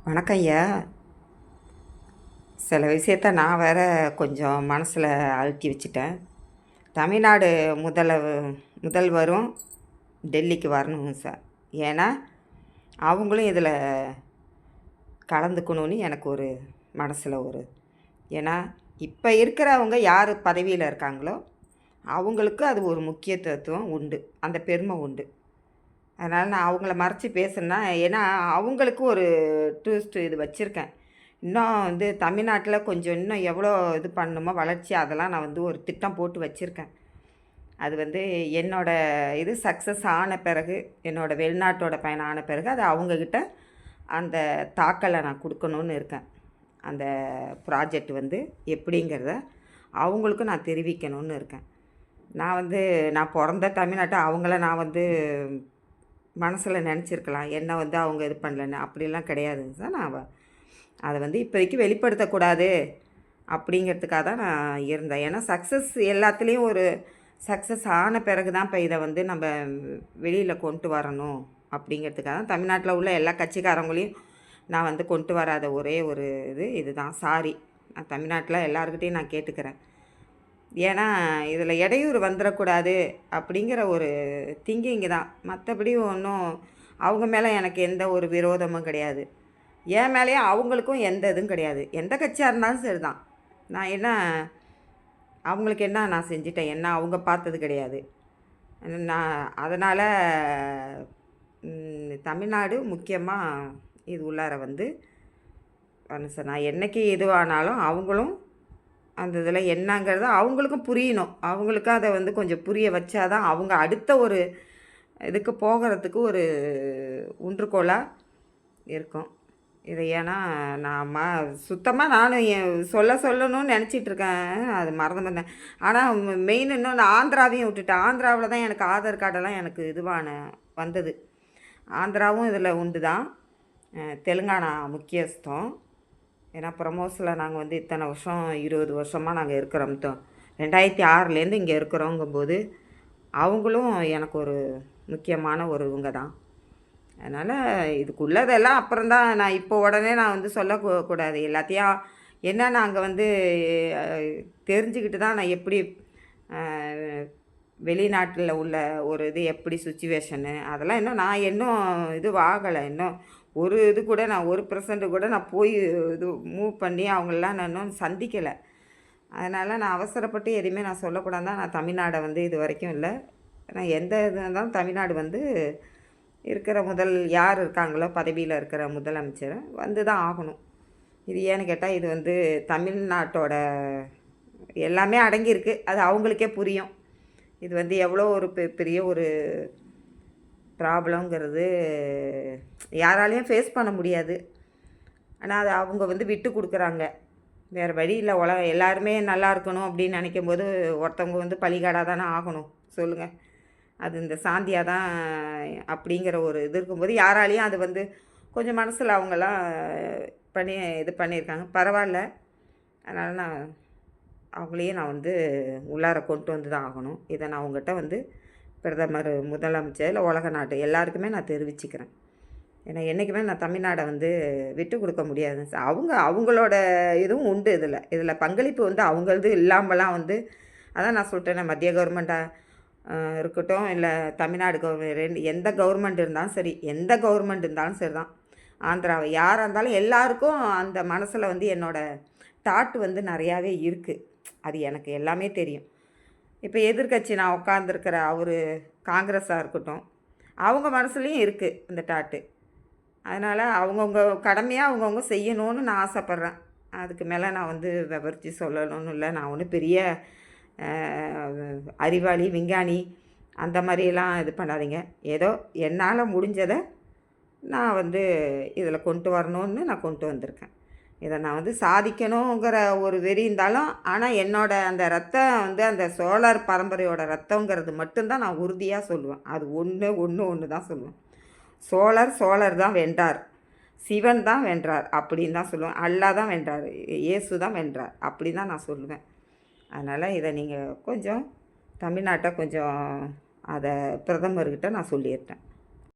வணக்கம் ஐயா. சில விஷயத்த நான் வேற கொஞ்சம் மனசில் அழுத்தி வச்சுட்டேன். தமிழ்நாடு முதல்வரும் டெல்லிக்கு வரணுங்க சார். ஏன்னா அவங்களும் இதில் கலந்துக்கணும்னு எனக்கு ஒரு மனசில் ஏன்னா இப்போ இருக்கிறவங்க யார் பதவியில் இருக்காங்களோ அவங்களுக்கு அது ஒரு முக்கியத்துவம் உண்டு, அந்த பெருமை உண்டு. அதனால் நான் அவங்கள மறைச்சி பேசுனா, ஏன்னா அவங்களுக்கு ஒரு டூரிஸ்ட்டு இது வச்சுருக்கேன். இன்னும் தமிழ்நாட்டில் கொஞ்சம் இன்னும் எவ்வளோ இது பண்ணணுமோ வளர்ச்சி, அதெல்லாம் நான் ஒரு திட்டம் போட்டு வச்சுருக்கேன். அது இது சக்ஸஸ் ஆன பிறகு, என்னோடய வெளிநாட்டோட பயணம் ஆன பிறகு அது அவங்கக்கிட்ட அந்த தாக்கலை நான் கொடுக்கணுன்னு இருக்கேன். அந்த ப்ராஜெக்ட் எப்படிங்கிறத அவங்களுக்கும் நான் தெரிவிக்கணும்னு இருக்கேன். நான் பிறந்த தமிழ்நாட்டை அவங்கள நான் மனசில் நினச்சிருக்கலாம். என்ன அவங்க இது பண்ணலன்னு அப்படிலாம் கிடையாதுங்க சார். நான் அதை இப்போதைக்கு வெளிப்படுத்தக்கூடாது அப்படிங்கிறதுக்காக தான் நான் இருந்தேன். ஏன்னா சக்ஸஸ் எல்லாத்துலேயும் ஒரு சக்ஸஸ் ஆன பிறகு தான் இப்போ இதை நம்ம வெளியில் கொண்டு வரணும் அப்படிங்கிறதுக்காக தான் தமிழ்நாட்டில் உள்ள எல்லா கட்சிக்காரங்களையும் நான் கொண்டு வராத ஒரே ஒரு இதுதான். சாரி, நான் தமிழ்நாட்டில் எல்லாருக்கிட்டையும் நான் கேட்டுக்கிறேன். ஏன்னா இதில் இடையூறு வந்துடக்கூடாது அப்படிங்கிற ஒரு திங்கிங்கு தான். மற்றபடி ஒன்றும் அவங்க மேலே எனக்கு எந்த ஒரு விரோதமும் கிடையாது. என் மேலேயும் அவங்களுக்கும் எந்த இதுவும் கிடையாது. எந்த கட்சியாக இருந்தாலும் சரி தான். நான் என்ன அவங்களுக்கு என்ன நான் செஞ்சிட்டேன், என்ன அவங்க பார்த்தது கிடையாது. நான் அதனால் தமிழ்நாடு முக்கியமாக இது உள்ளார சார், நான் என்றைக்கு இதுவானாலும் அவங்களும் அந்த இதில் என்னங்கிறத அவங்களுக்கும் புரியணும். அவங்களுக்கும் அதை கொஞ்சம் புரிய வச்சா தான் அவங்க அடுத்த ஒரு இதுக்கு போகிறதுக்கு ஒரு ஊன்றுகோலாக இருக்கும். இதை ஏன்னா நான் சுத்தமாக நானும் சொல்லணும்னு நினச்சிட்ருக்கேன். அது மறந்துட்டேன். ஆனால் மெயின் இன்னும் நான் ஆந்திராவையும் விட்டுட்டேன். ஆந்திராவில் தான் எனக்கு ஆதார் கார்டெல்லாம் எனக்கு வந்தது. ஆந்திராவும் இதில் உண்டு தான். தெலுங்கானா முக்கியஸ்தம். ஏன்னா பிரமோஸில் நாங்கள் இத்தனை வருஷம் 20 வருஷமாக நாங்கள் இருக்கிறோம். 2006லேருந்து இங்கே இருக்கிறோங்கும்போது அவங்களும் எனக்கு ஒரு முக்கியமான இவங்க தான். அதனால் இதுக்குள்ளதெல்லாம் அப்புறம்தான். நான் இப்போ உடனே நான் சொல்லக்கூடாது. எல்லாத்தையும் என்ன நாங்கள் தெரிஞ்சுக்கிட்டு தான் நான் எப்படி வெளிநாட்டில் உள்ள ஒரு இது எப்படி சுச்சுவேஷனு அதெல்லாம் இன்னும் ஆகலை. இன்னும் ஒரு இது கூட நான் 1% கூட நான் போய் இது மூவ் பண்ணி அவங்களெலாம் நான் இன்னும் சந்திக்கலை. அதனால் நான் அவசரப்பட்டு எதுவுமே நான் சொல்லக்கூடாது தான் நான் தமிழ்நாடை இது வரைக்கும் இல்லை. நான் எந்த இது இருந்தாலும் தமிழ்நாடு இருக்கிற யார் இருக்காங்களோ பதவியில் இருக்கிற முதலமைச்சரை தான் ஆகணும். இது ஏன்னு கேட்டால் இது தமிழ்நாட்டோட எல்லாமே அடங்கியிருக்கு. அது அவங்களுக்கே புரியும். இது எவ்வளோ ஒரு பெரிய ஒரு ப்ராப்ளங்கிறது யாராலையும் ஃபேஸ் பண்ண முடியாது. ஆனால் அது அவங்க விட்டு கொடுக்குறாங்க. வேறு வழி இல்லை. எல்லாருமே நல்லா இருக்கணும் அப்படின்னு நினைக்கும் போது ஒருத்தவங்க பலிகாடாக தானே ஆகணும், சொல்லுங்கள். அது இந்த சாந்தியாக தான் அப்படிங்கிற ஒரு இது இருக்கும்போது யாராலையும் அது கொஞ்சம் மனசில் அவங்களாம் இது பண்ணியிருக்காங்க. பரவாயில்ல. அதனால் நான் அவங்களையும் நான் உள்ளார கொண்டு தான் ஆகணும். இதை நான் அவங்ககிட்ட பிரதமர், முதலமைச்சர், இல்லை உலக நாட்டு எல்லாருக்குமே நான் தெரிவிச்சுக்கிறேன். ஏன்னா என்றைக்குமே நான் தமிழ்நாடை விட்டு கொடுக்க முடியாது. அவங்களோட இதுவும் உண்டு. இதில் பங்களிப்பு அவங்களது இல்லாமலாம் அதான் நான் சொல்லிட்டேன். மத்திய கவர்மெண்ட்டாக இருக்கட்டும், இல்லை தமிழ்நாடு கவர்மெண்ட், எந்த கவர்மெண்ட் இருந்தாலும் சரி, எந்த கவர்மெண்ட் இருந்தாலும் சரி தான். ஆந்திராவை யாராக இருந்தாலும் எல்லாருக்கும் அந்த மனசில் என்னோடய தாட்டு நிறையாவே இருக்குது. அது எனக்கு எல்லாமே தெரியும். இப்போ எதிர்கட்சி நான் உட்காந்துருக்கிற காங்கிரஸாக இருக்கட்டும், அவங்க மனசுலேயும் இருக்குது இந்த தாட்டு. அதனால் அவங்கவுங்க கடமையாக அவங்கவுங்க செய்யணும்னு நான் ஆசைப்பட்றேன். அதுக்கு மேலே நான் விவரித்து சொல்லணும்னு இல்லை. நான் ஒன்றும் பெரிய அறிவாளி, விஞ்ஞானி அந்த மாதிரியெல்லாம் இது பண்ணாதீங்க. ஏதோ என்னால் முடிஞ்சதை நான் இதில் கொண்டு வரணும்னு நான் கொண்டு வந்திருக்கேன். இதை நான் சாதிக்கணுங்கிற ஒரு வெறி இருந்தாலும், ஆனால் அந்த ரத்தம் அந்த சோழர் பரம்பரையோட ரத்தங்கிறது மட்டும்தான் நான் உறுதியாக சொல்லுவேன். அது ஒன்று தான் சொல்லுவேன். சோழர் தான் வென்றார், சிவன் தான் வென்றார் அப்படின்னு தான் சொல்லுவேன். அல்லா தான் வென்றார், இயேசு தான் வென்றார் அப்படி தான் நான் சொல்லுவேன். அதனால் இதை நீங்கள் கொஞ்சம் தமிழ்நாட்டை கொஞ்சம் அதை பிரதமர்கிட்ட நான் சொல்லியிருக்கேன்.